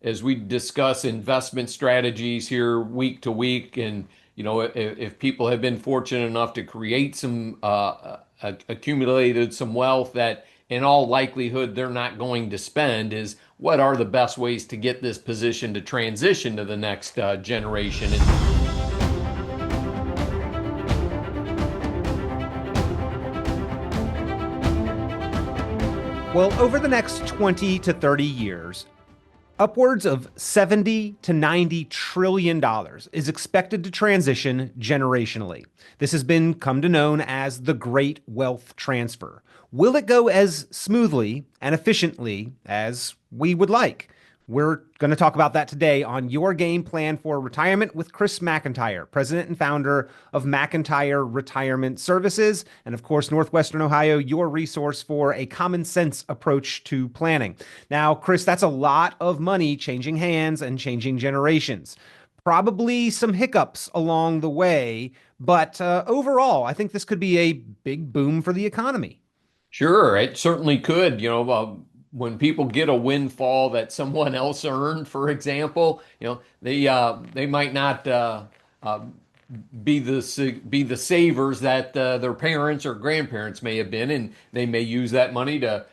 as we discuss investment strategies here week to week, and if people have been fortunate enough to create some accumulated some wealth that in all likelihood they're not going to spend, is what are the best ways to get this position to transition to the next generation. Well, over the next 20 to 30 years, upwards of 70 to 90 trillion dollars is expected to transition generationally. This has been come to known as the Great Wealth Transfer. Will it go as smoothly and efficiently as we would like? We're going to talk about that today on Your Game Plan for Retirement with Chris McIntire, president and founder of McIntire Retirement Services, and of course, Northwestern Ohio, your resource for a common sense approach to planning. Now, Chris, that's a lot of money changing hands and changing generations. Probably some hiccups along the way, but overall, I think this could be a big boom for the economy. Sure, it certainly could. When people get a windfall that someone else earned, for example, they might not uh, be the savers that their parents or grandparents may have been, and they may use that money to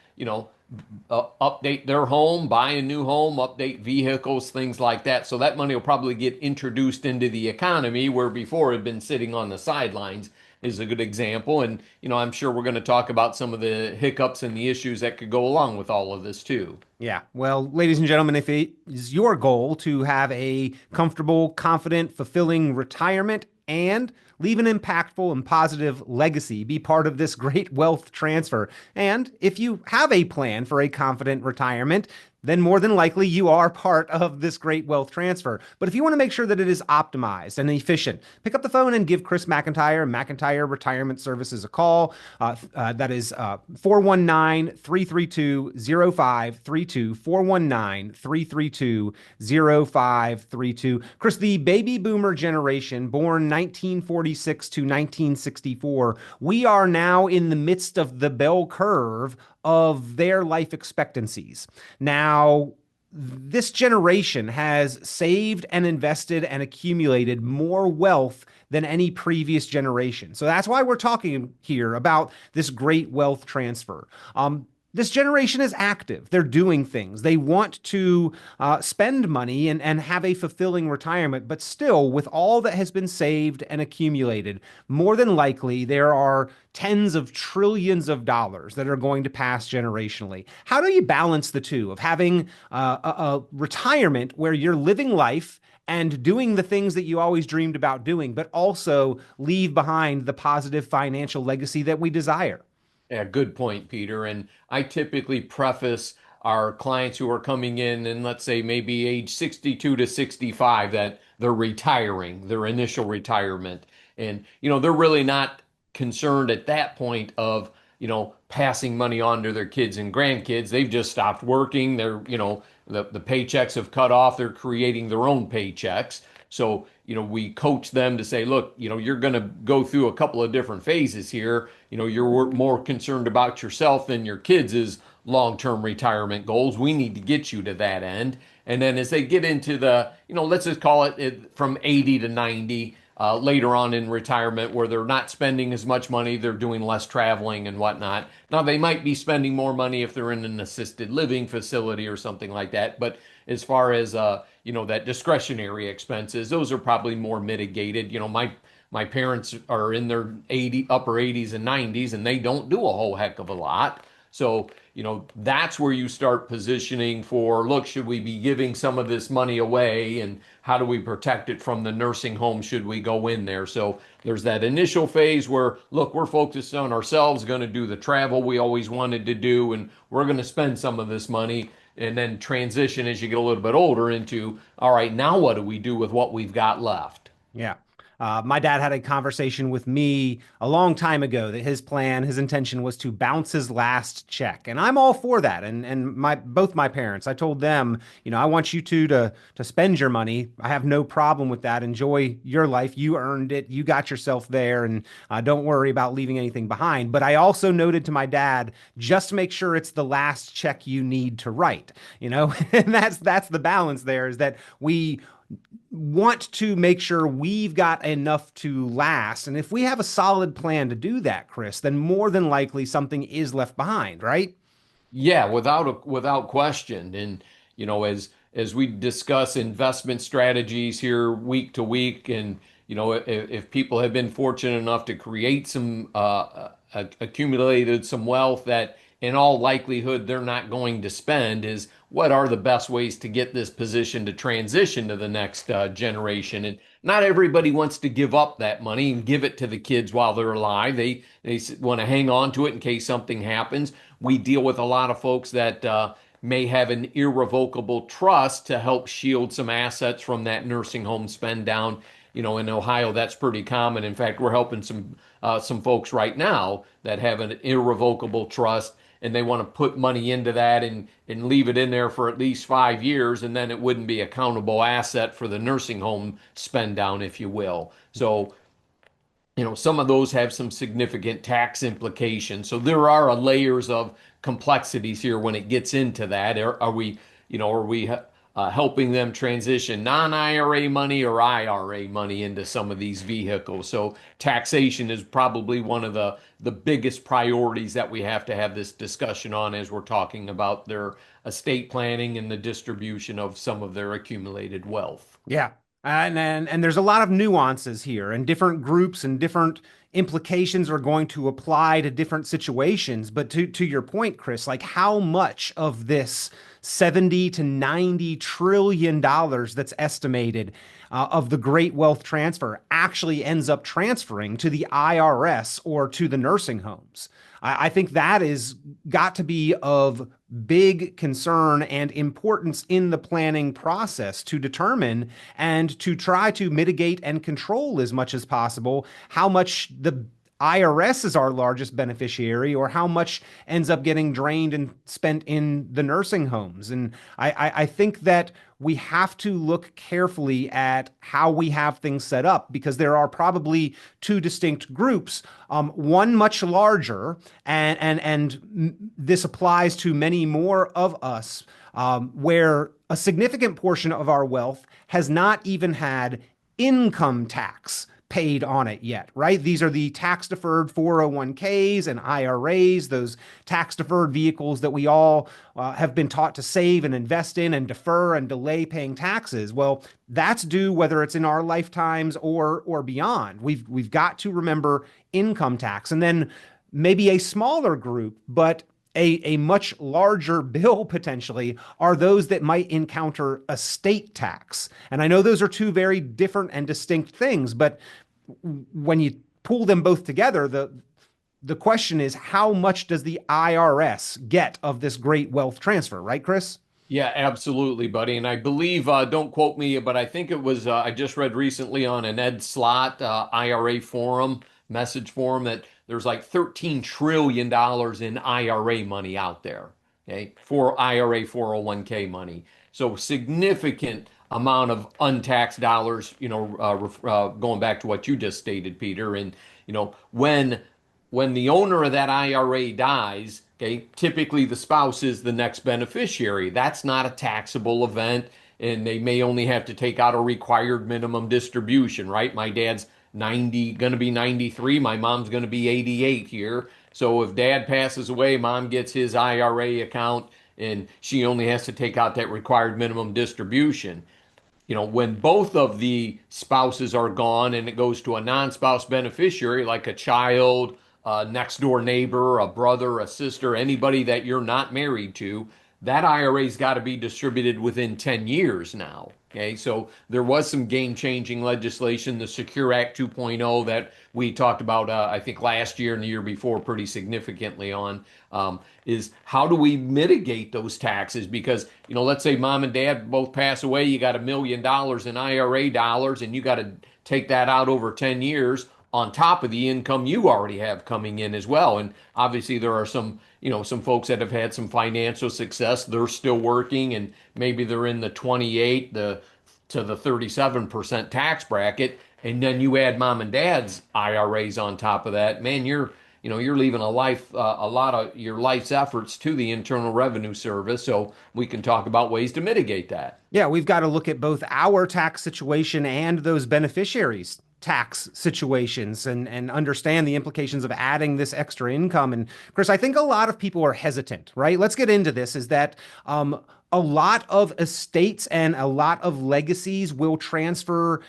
update their home, buy a new home, update vehicles, things like that. So that money will probably get introduced into the economy where before it had been sitting on the sidelines, is a good example. And, I'm sure we're going to talk about some of the hiccups and the issues that could go along with all of this too. Yeah. Well, ladies and gentlemen, if it is your goal to have a comfortable, confident, fulfilling retirement and leave an impactful and positive legacy, be part of this great wealth transfer. And if you have a plan for a confident retirement, then more than likely you are part of this great wealth transfer. But if you want to make sure that it is optimized and efficient, pick up the phone and give Chris McIntire Retirement Services a call. That is 419 332 0532. 419 332 0532. Chris, the baby boomer generation, born 1946 to 1964, we are now in the midst of the bell curve of their life expectancies. Now, this generation has saved and invested and accumulated more wealth than any previous generation. So that's why we're talking here about this great wealth transfer. This generation is active. They're doing things. They want to spend money and have a fulfilling retirement, but still, with all that has been saved and accumulated, more than likely there are tens of trillions of dollars that are going to pass generationally. How do you balance the two of having a retirement where you're living life and doing the things that you always dreamed about doing, but also leave behind the positive financial legacy that we desire? Yeah, good point, Peter. And I typically preface our clients who are coming in and let's say maybe age 62 to 65 that they're retiring, their initial retirement. And, they're really not concerned at that point of, passing money on to their kids and grandkids. They've just stopped working. The paychecks have cut off. They're creating their own paychecks. So, we coach them to say, look, you're going to go through a couple of different phases here. You're more concerned about yourself than your kids' long-term retirement goals. We need to get you to that end. And then as they get into the, let's just call it from 80 to 90, later on in retirement where they're not spending as much money, they're doing less traveling and whatnot. Now, they might be spending more money if they're in an assisted living facility or something like that. But as far as, that discretionary expenses, those are probably more mitigated. My parents are in their upper 80s and 90s, and they don't do a whole heck of a lot. So, that's where you start positioning for, look, should we be giving some of this money away, and how do we protect it from the nursing home should we go in there? So there's that initial phase where, look, we're focused on ourselves, going to do the travel we always wanted to do, and we're going to spend some of this money, and then transition as you get a little bit older into, all right, now what do we do with what we've got left? Yeah. My dad had a conversation with me a long time ago that his plan, his intention was to bounce his last check, and I'm all for that. And my both my parents, I told them, I want you to spend your money. I have no problem with that. Enjoy your life. You earned it. You got yourself there, and don't worry about leaving anything behind. But I also noted to my dad, just make sure it's the last check you need to write. And that's the balance there, is that we want to make sure we've got enough to last. And if we have a solid plan to do that, Chris, then more than likely something is left behind, right? Yeah, without question. And as we discuss investment strategies here week to week, and if people have been fortunate enough to create some accumulated some wealth that in all likelihood they're not going to spend, is what are the best ways to get this position to transition to the next generation. And not everybody wants to give up that money and give it to the kids while they're alive. They want to hang on to it in case something happens. We deal with a lot of folks that may have an irrevocable trust to help shield some assets from that nursing home spend down. In Ohio, that's pretty common. In fact, we're helping some folks right now that have an irrevocable trust, and they want to put money into that and leave it in there for at least 5 years, and then it wouldn't be a countable asset for the nursing home spend down, if you will. So some of those have some significant tax implications. So there are layers of complexities here when it gets into that. Are we helping them transition non-IRA money or IRA money into some of these vehicles? So taxation is probably one of the biggest priorities that we have to have this discussion on as we're talking about their estate planning and the distribution of some of their accumulated wealth. Yeah. And there's a lot of nuances here, and different groups and different implications are going to apply to different situations. But to your point, Chris, like how much of this 70 to 90 trillion dollars that's estimated of the great wealth transfer actually ends up transferring to the IRS or to the nursing homes? I think that is got to be of big concern and importance in the planning process to determine and to try to mitigate and control as much as possible how much the IRS is our largest beneficiary or how much ends up getting drained and spent in the nursing homes. And I think that we have to look carefully at how we have things set up, because there are probably two distinct groups. One much larger, and this applies to many more of us, where a significant portion of our wealth has not even had income tax paid on it yet, right? These are the tax deferred 401ks and IRAs, those tax deferred vehicles that we all have been taught to save and invest in and defer and delay paying taxes. Well, that's due whether it's in our lifetimes or beyond. We've got to remember income tax. And then maybe a smaller group, but a much larger bill potentially, are those that might encounter estate tax. And I know those are two very different and distinct things, but when you pull them both together, the question is, how much does the IRS get of this great wealth transfer, right, Chris? Yeah, absolutely, buddy. And I believe, don't quote me, but I think it was, I just read recently on an Ed Slott IRA forum, message forum, that there's like $13 trillion in IRA money out there, okay, for IRA 401k money. So significant amount of untaxed dollars, going back to what you just stated, Peter. And, when the owner of that IRA dies, okay, typically the spouse is the next beneficiary. That's not a taxable event, and they may only have to take out a required minimum distribution, right? My dad's 90, going to be 93. My mom's going to be 88 here. So if dad passes away, mom gets his IRA account, and she only has to take out that required minimum distribution. When both of the spouses are gone and it goes to a non-spouse beneficiary, like a child, a next door neighbor, a brother, a sister, anybody that you're not married to, that IRA's got to be distributed within 10 years now. Okay, so there was some game-changing legislation, the Secure Act 2.0 that we talked about, I think last year and the year before, pretty significantly on, is how do we mitigate those taxes? Because, let's say mom and dad both pass away, you got $1 million in IRA dollars, and you got to take that out over 10 years on top of the income you already have coming in as well. And obviously there are some folks that have had some financial success. They're still working and maybe they're in the 28 to the 37% tax bracket. And then you add mom and dad's IRAs on top of that. Man, you're leaving a lot of your life's efforts to the Internal Revenue Service. So we can talk about ways to mitigate that. Yeah, we've got to look at both our tax situation and those beneficiaries' tax situations and understand the implications of adding this extra income. And Chris, I think a lot of people are hesitant, right? Let's get into this, is that a lot of estates and a lot of legacies will transfer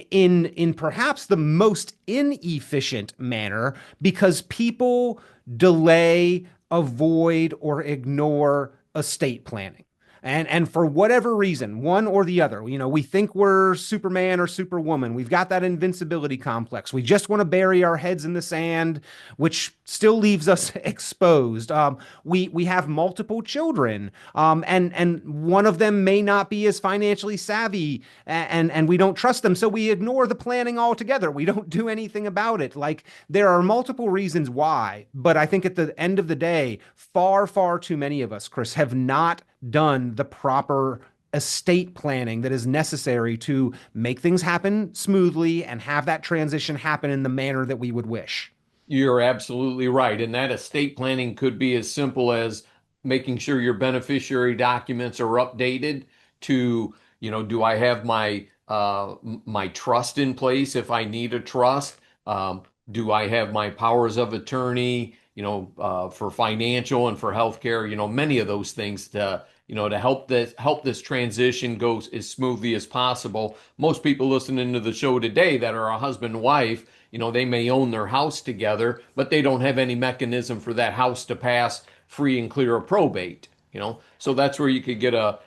in perhaps the most inefficient manner because people delay, avoid, or ignore estate planning. And for whatever reason, one or the other, we think we're Superman or Superwoman. We've got that invincibility complex. We just want to bury our heads in the sand, which still leaves us exposed. We have multiple children, and one of them may not be as financially savvy, and we don't trust them, so we ignore the planning altogether. We don't do anything about it. Like, there are multiple reasons why, but I think at the end of the day, far, far too many of us, Chris, have not done the proper estate planning that is necessary to make things happen smoothly and have that transition happen in the manner that we would wish. You're absolutely right. And that estate planning could be as simple as making sure your beneficiary documents are updated to, do I have my trust in place if I need a trust? Do I have my powers of attorney, for financial and for healthcare, many of those things to help this transition go as smoothly as possible. Most people listening to the show today that are a husband and wife, they may own their house together, but they don't have any mechanism for that house to pass free and clear of probate. So that's where you could get a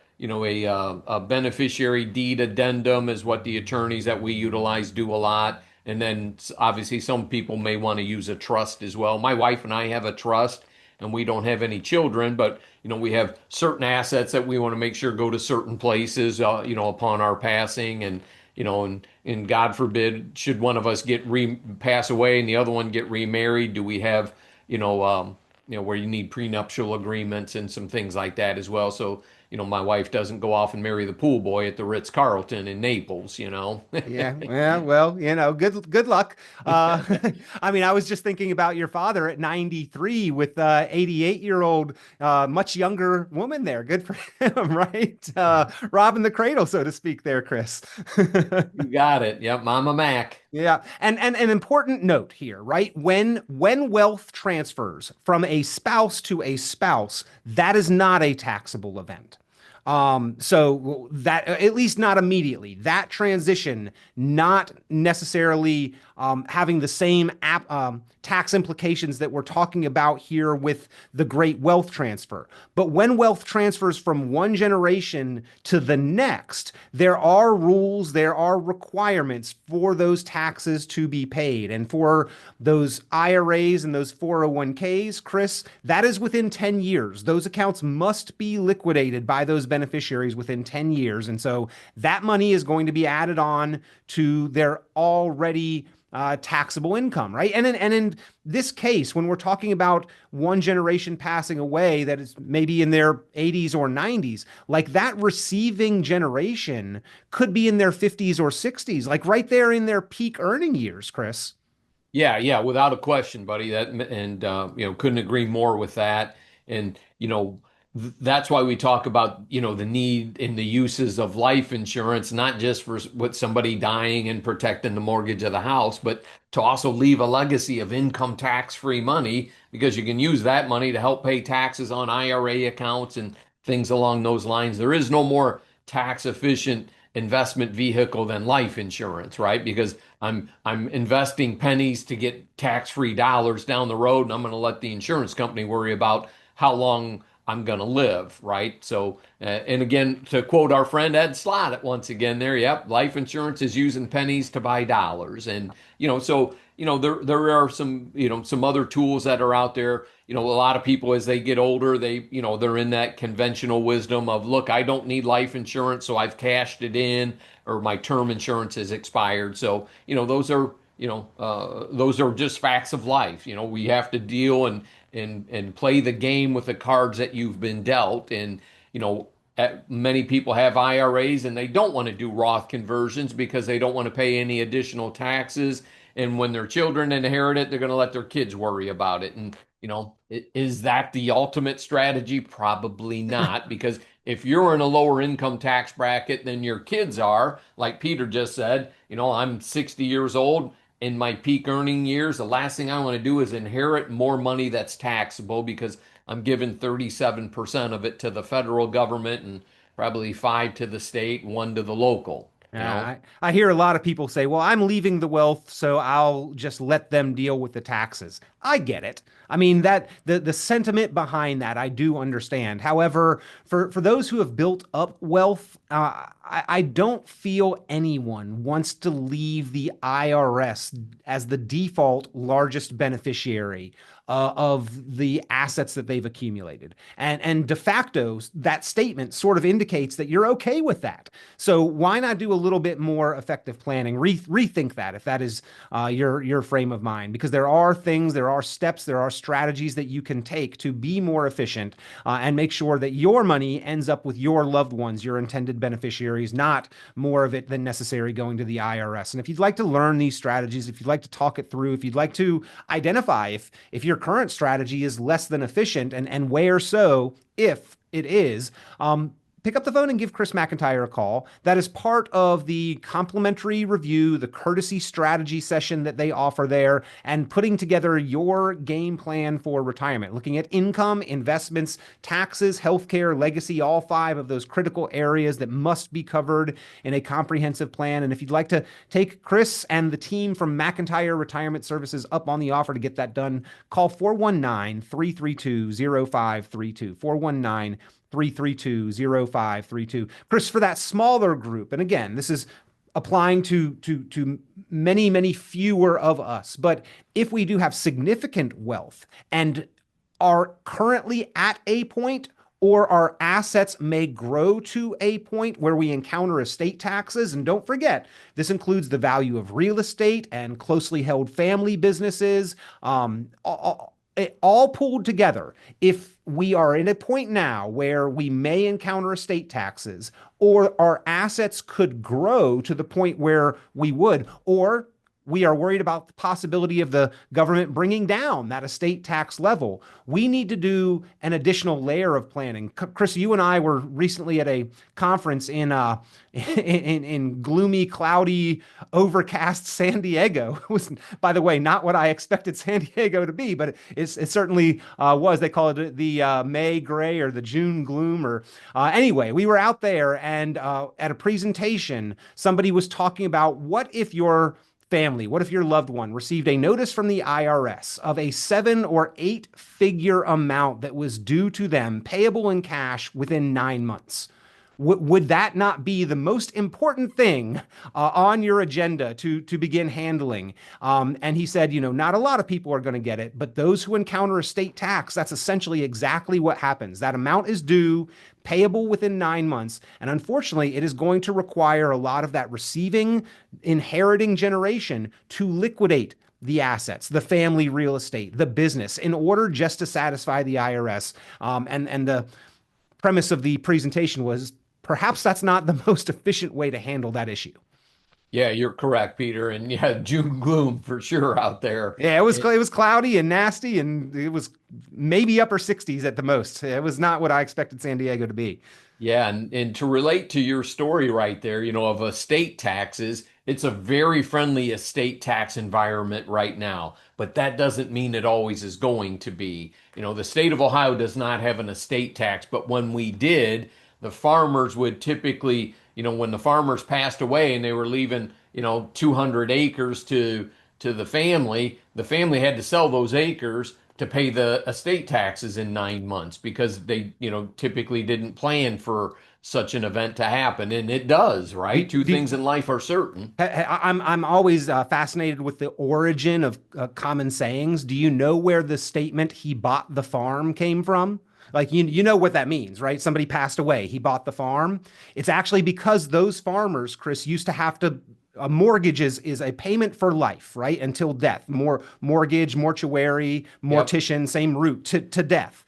beneficiary deed addendum is what the attorneys that we utilize do a lot. And then obviously some people may want to use a trust as well. My wife and I have a trust and we don't have any children, but we have certain assets that we want to make sure go to certain places, upon our passing. And and God forbid, should one of us pass away and the other one get remarried, do we have, where you need prenuptial agreements and some things like that as well. So, my wife doesn't go off and marry the pool boy at the Ritz-Carlton in Naples. Yeah, yeah, well, good luck. I mean, I was just thinking about your father at 93 with 88-year-old, much younger woman there. Good for him, right? Robbing the cradle, so to speak there, Chris. You got it. Yep, Mama Mac. Yeah, and an important note here, right? When wealth transfers from a spouse to a spouse, that is not a taxable event. So that, at least not immediately, that transition not necessarily having the same tax implications that we're talking about here with the great wealth transfer. But when wealth transfers from one generation to the next, there are rules, there are requirements for those taxes to be paid. And for those IRAs and those 401ks, Chris, that is within 10 years. Those accounts must be liquidated by those beneficiaries within 10 years. And so that money is going to be added on to their already taxable income, right? And in this case, when we're talking about one generation passing away that is maybe in their 80s or 90s, like that receiving generation could be in their 50s or 60s, like right there in their peak earning years, Chris. Yeah, without a question, buddy. Couldn't agree more with that. And that's why we talk about the need and the uses of life insurance, not just for with somebody dying and protecting the mortgage of the house, but to also leave a legacy of income tax-free money because you can use that money to help pay taxes on IRA accounts and things along those lines. There is no more tax efficient investment vehicle than life insurance, right? Because I'm investing pennies to get tax-free dollars down the road, and I'm going to let the insurance company worry about how long I'm going to live, right? So, and again, to quote our friend Ed Slott once again there, yep, life insurance is using pennies to buy dollars. And, so, there are some, some other tools that are out there. A lot of people as they get older, they're in that conventional wisdom of, look, I don't need life insurance, so I've cashed it in, or my term insurance has expired. So, those are just facts of life. We have to deal and play the game with the cards that you've been dealt. And many people have IRAs and they don't want to do Roth conversions because they don't want to pay any additional taxes. And when their children inherit it, they're going to let their kids worry about it. And is that the ultimate strategy? Probably not, because if you're in a lower income tax bracket than your kids are, like Peter just said, I'm 60 years old in my peak earning years. The last thing I want to do is inherit more money that's taxable, because I'm giving 37% of it to the federal government and probably 5 to the state, 1 to the local, I hear a lot of people say, well, I'm leaving the wealth, so I'll just let them deal with the taxes. I get it. I mean, that the sentiment behind that, I do understand. However, for those who have built up wealth, I don't feel anyone wants to leave the IRS as the default largest beneficiary of the assets that they've accumulated. And de facto, that statement sort of indicates that you're okay with that. So why not do a little bit more effective planning? Rethink that if that is your frame of mind, because there are things, there are steps, there are strategies that you can take to be more efficient and make sure that your money ends up with your loved ones, your intended beneficiaries, not more of it than necessary going to the IRS. And if you'd like to learn these strategies, if you'd like to talk it through, if you'd like to identify if your current strategy is less than efficient and where so, if it is, pick up the phone and give Chris McIntire a call. That is part of the complimentary review, the courtesy strategy session that they offer there, and putting together your game plan for retirement, looking at income, investments, taxes, healthcare, legacy, all 5 of those critical areas that must be covered in a comprehensive plan. And if you'd like to take Chris and the team from McIntire Retirement Services up on the offer to get that done, call 419-332-0532, 419 332-0532. Chris, for that smaller group, and again, this is applying to many fewer of us, but if we do have significant wealth and are currently at a point, or our assets may grow to a point where we encounter estate taxes. And don't forget, this includes the value of real estate and closely held family businesses, all pulled together. If we are in a point now where we may encounter estate taxes, or our assets could grow to the point where we would, or we are worried about the possibility of the government bringing down that estate tax level, we need to do an additional layer of planning. Chris, you and I were recently at a conference in gloomy, cloudy, overcast San Diego. It was, by the way, not what I expected San Diego to be, but it certainly was. They call it the May gray or the June gloom. Or anyway, we were out there, and at a presentation, somebody was talking about, what if your family, what if your loved one received a notice from the IRS of a 7 or 8 figure amount that was due to them, payable in cash within 9 months? Would that not be the most important thing on your agenda to begin handling? And he said, not a lot of people are going to get it, but those who encounter estate tax, that's essentially exactly what happens. That amount is due, payable within 9 months. And unfortunately, it is going to require a lot of that receiving, inheriting generation to liquidate the assets, the family real estate, the business, in order just to satisfy the IRS. And the premise of the presentation was, perhaps that's not the most efficient way to handle that issue. Yeah, you're correct, Peter. And yeah, June gloom for sure out there. Yeah, it was cloudy and nasty, and it was maybe upper 60s at the most. It was not what I expected San Diego to be. Yeah, and to relate to your story right there, of estate taxes, it's a very friendly estate tax environment right now, but that doesn't mean it always is going to be. The state of Ohio does not have an estate tax, but when we did, the farmers would typically, when the farmers passed away and they were leaving, 200 acres to the family had to sell those acres to pay the estate taxes in 9 months because they, typically didn't plan for such an event to happen. And it does, right? Two Do, things in life are certain. I'm always fascinated with the origin of common sayings. Do you know where the statement "he bought the farm" came from? Like you know what that means, right? Somebody passed away, he bought the farm. It's actually because those farmers, Chris, used to have to a mortgage is a payment for life, right? Until death. Mortgage, mortuary, Yep. mortician, same root to death.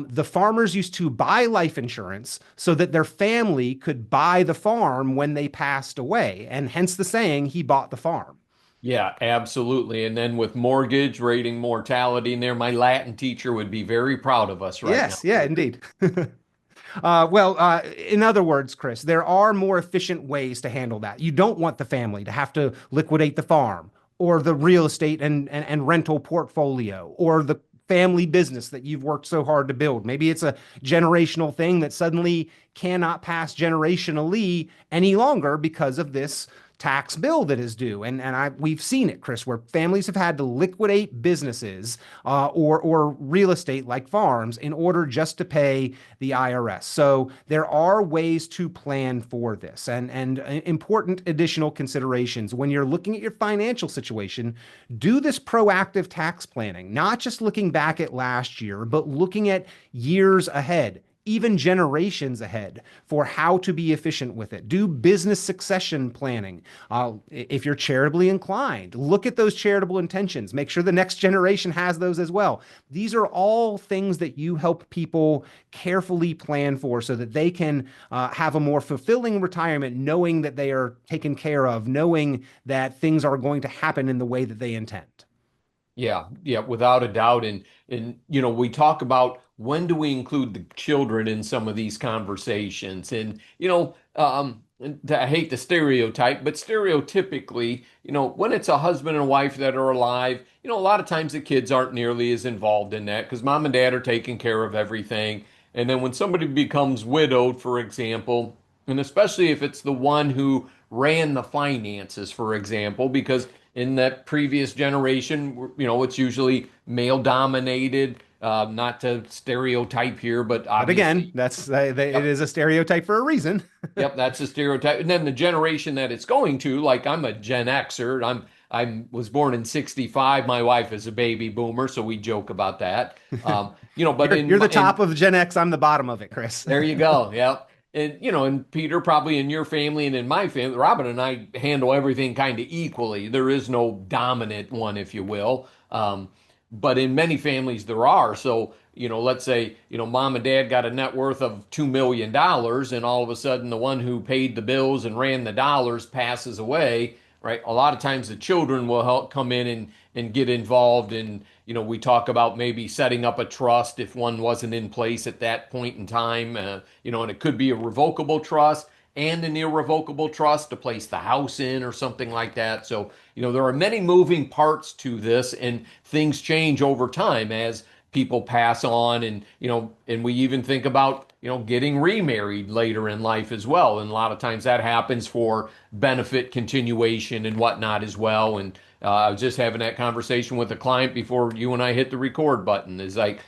The farmers used to buy life insurance so that their family could buy the farm when they passed away. And hence the saying, he bought the farm. Yeah, absolutely. And then with mortgage rating mortality in there, my Latin teacher would be very proud of us right now, Yes, yeah, Peter. indeed. In other words, Chris, there are more efficient ways to handle that. You don't want the family to have to liquidate the farm or the real estate and rental portfolio or the family business that you've worked so hard to build. Maybe it's a generational thing that suddenly cannot pass generationally any longer because of this tax bill that is due. We've seen it, Chris, where families have had to liquidate businesses or real estate like farms in order just to pay the IRS. So there are ways to plan for this and important additional considerations when you're looking at your financial situation. Do this proactive tax planning, not just looking back at last year, but looking at years ahead, even generations ahead, for how to be efficient with it. Do business succession planning. If you're charitably inclined, look at those charitable intentions. Make sure the next generation has those as well. These are all things that you help people carefully plan for so that they can have a more fulfilling retirement, knowing that they are taken care of, knowing that things are going to happen in the way that they intend. Yeah, yeah, without a doubt. And we talk about when do we include the children in some of these conversations? And and I hate the stereotype, but stereotypically, when it's a husband and wife that are alive, a lot of times the kids aren't nearly as involved in that because mom and dad are taking care of everything. And then when somebody becomes widowed, for example, and especially if it's the one who ran the finances, for example, because in that previous generation, it's usually male dominated. Not to stereotype here, but But again, obviously, it yep, is a stereotype for a reason. yep, that's a stereotype. And then the generation that it's going to, like I'm a Gen Xer. I was born in '65. My wife is a baby boomer, so we joke about that. But You're the top of Gen X. I'm the bottom of it, Chris. there you go. Yep. And and Peter, probably in your family and in my family, Robin and I handle everything kind of equally. There is no dominant one, if you will. But in many families there are. So, let's say, mom and dad got a net worth of $2 million, and all of a sudden the one who paid the bills and ran the dollars passes away, right? A lot of times the children will help come in and get involved. And we talk about maybe setting up a trust if one wasn't in place at that point in time. And it could be a revocable trust and an irrevocable trust to place the house in or something like that. So, there are many moving parts to this, and things change over time as people pass on. And we even think about, getting remarried later in life as well. And a lot of times that happens for benefit continuation and whatnot as well. And I was just having that conversation with a client before you and I hit the record button. Is like,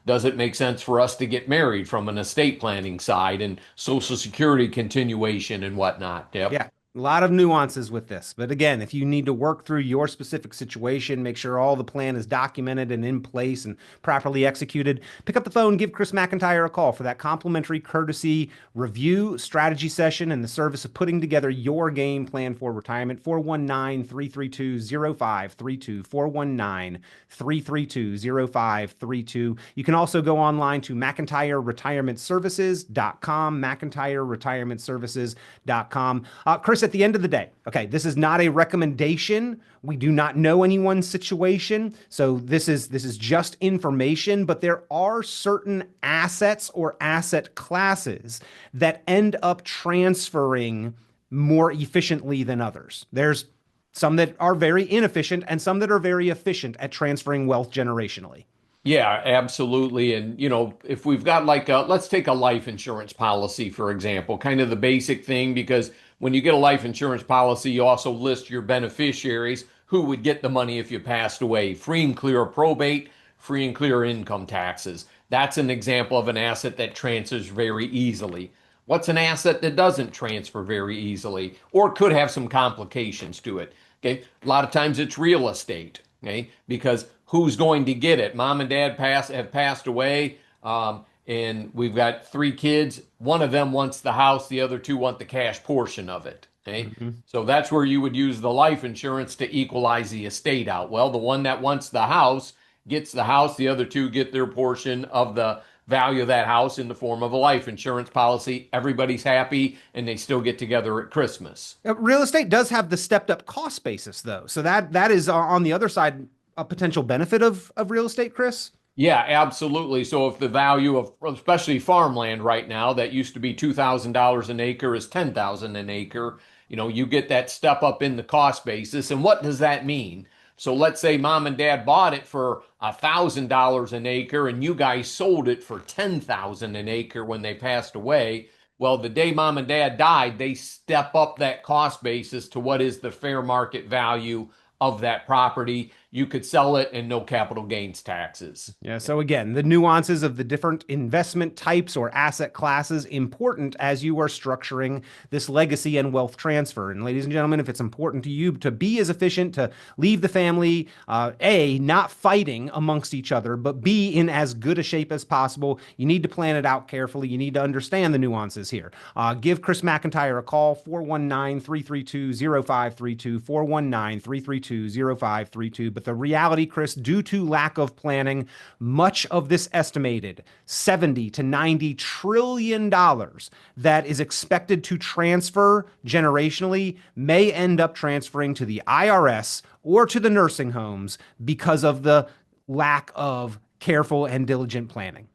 does it make sense for us to get married from an estate planning side and Social Security continuation and whatnot? Yep. Yeah, a lot of nuances with this. But again, if you need to work through your specific situation, make sure all the plan is documented and in place and properly executed, pick up the phone, give Chris McIntire a call for that complimentary courtesy review strategy session and the service of putting together your game plan for retirement. 419-332-0532, 419-332-0532. You can also go online to McIntyreRetirementServices.com, McIntyreRetirementServices.com. Chris, at the end of the day, okay, this is not a recommendation. We do not know anyone's situation, so this is just information, but there are certain assets or asset classes that end up transferring more efficiently than others. There's some that are very inefficient and some that are very efficient at transferring wealth generationally. Yeah, absolutely. And, if we've got let's take a life insurance policy, for example, kind of the basic thing, because when you get a life insurance policy, you also list your beneficiaries who would get the money if you passed away. Free and clear of probate, free and clear income taxes. That's an example of an asset that transfers very easily. What's an asset that doesn't transfer very easily or could have some complications to it? Okay, a lot of times it's real estate. Okay, because who's going to get it? Mom and dad have passed away, and we've got three kids. One of them wants the house, the other two want the cash portion of it. Okay, so that's where you would use the life insurance to equalize the estate out. Well, the one that wants the house gets the house, the other two get their portion of the value of that house in the form of a life insurance policy. Everybody's happy and they still get together at Christmas. Real estate does have the stepped up cost basis though. So that is on the other side a potential benefit of real estate, Chris. Yeah, absolutely. So if the value of especially farmland right now that used to be $2,000 an acre is $10,000 an acre, you get that step up in the cost basis. And what does that mean? So let's say mom and dad bought it for $1,000 an acre and you guys sold it for $10,000 an acre when they passed away. Well, the day mom and dad died, they step up that cost basis to what is the fair market value of that property. You could sell it and no capital gains taxes. Yeah. So again, the nuances of the different investment types or asset classes important as you are structuring this legacy and wealth transfer. And ladies and gentlemen, if it's important to you to be as efficient, to leave the family, A, not fighting amongst each other, but B, in as good a shape as possible, you need to plan it out carefully. You need to understand the nuances here. Give Chris McIntire a call, 419-332-0532, 419-332-0532. But the reality, Chris, due to lack of planning, much of this estimated $70 to $90 trillion that is expected to transfer generationally may end up transferring to the IRS or to the nursing homes because of the lack of careful and diligent planning.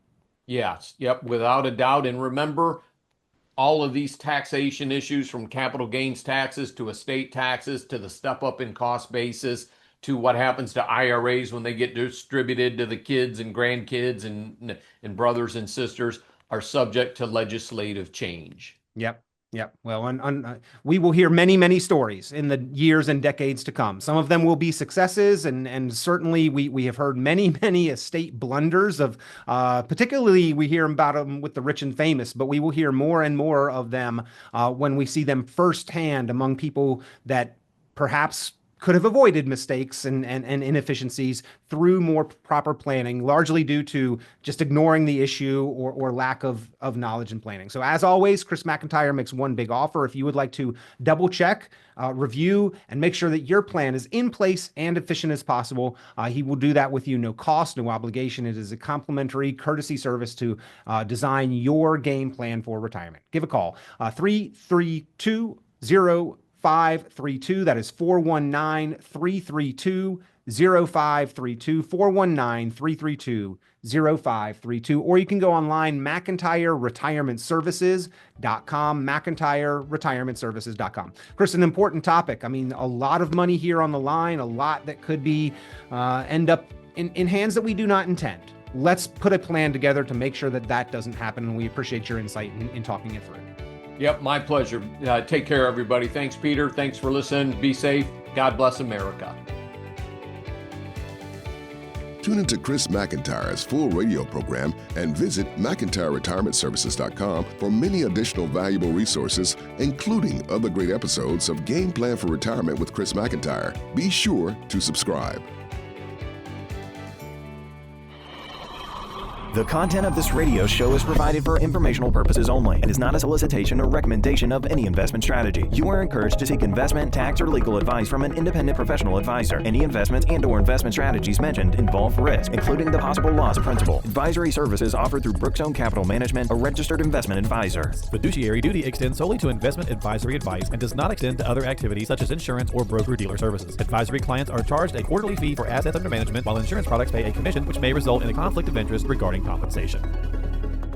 Yes, yep, without a doubt. And remember, all of these taxation issues from capital gains taxes to estate taxes to the step up in cost basis to what happens to IRAs when they get distributed to the kids and grandkids and brothers and sisters are subject to legislative change. Yep. Well, we will hear many, many stories in the years and decades to come. Some of them will be successes, and certainly we have heard many, many estate blunders of, particularly we hear about them with the rich and famous, but we will hear more and more of them when we see them firsthand among people that perhaps could have avoided mistakes and inefficiencies through more proper planning, largely due to just ignoring the issue or lack of knowledge and planning. So as always, Chris McIntire makes one big offer. If you would like to double check, review, and make sure that your plan is in place and efficient as possible, he will do that with you. No cost, no obligation. It is a complimentary courtesy service to design your game plan for retirement. Give a call, 332-0532. That is 419-332-0532, 419-332-0532, or you can go online, McIntireRetirementServices.com, McIntireRetirementServices.com. Chris, an important topic. I mean, a lot of money here on the line, a lot that could be end up in hands that we do not intend. Let's put a plan together to make sure that that doesn't happen, and we appreciate your insight in talking it through. Yep, my pleasure. Take care, everybody. Thanks, Peter. Thanks for listening. Be safe. God bless America. Tune into Chris McIntire's full radio program and visit McIntireRetirementServices.com for many additional valuable resources, including other great episodes of Game Plan for Retirement with Chris McIntire. Be sure to subscribe. The content of this radio show is provided for informational purposes only and is not a solicitation or recommendation of any investment strategy. You are encouraged to seek investment, tax, or legal advice from an independent professional advisor. Any investments and/or investment strategies mentioned involve risk, including the possible loss of principal. Advisory services offered through Brookstone Capital Management, a registered investment advisor. Fiduciary duty extends solely to investment advisory advice and does not extend to other activities such as insurance or broker-dealer services. Advisory clients are charged a quarterly fee for assets under management, while insurance products pay a commission, which may result in a conflict of interest regarding compensation.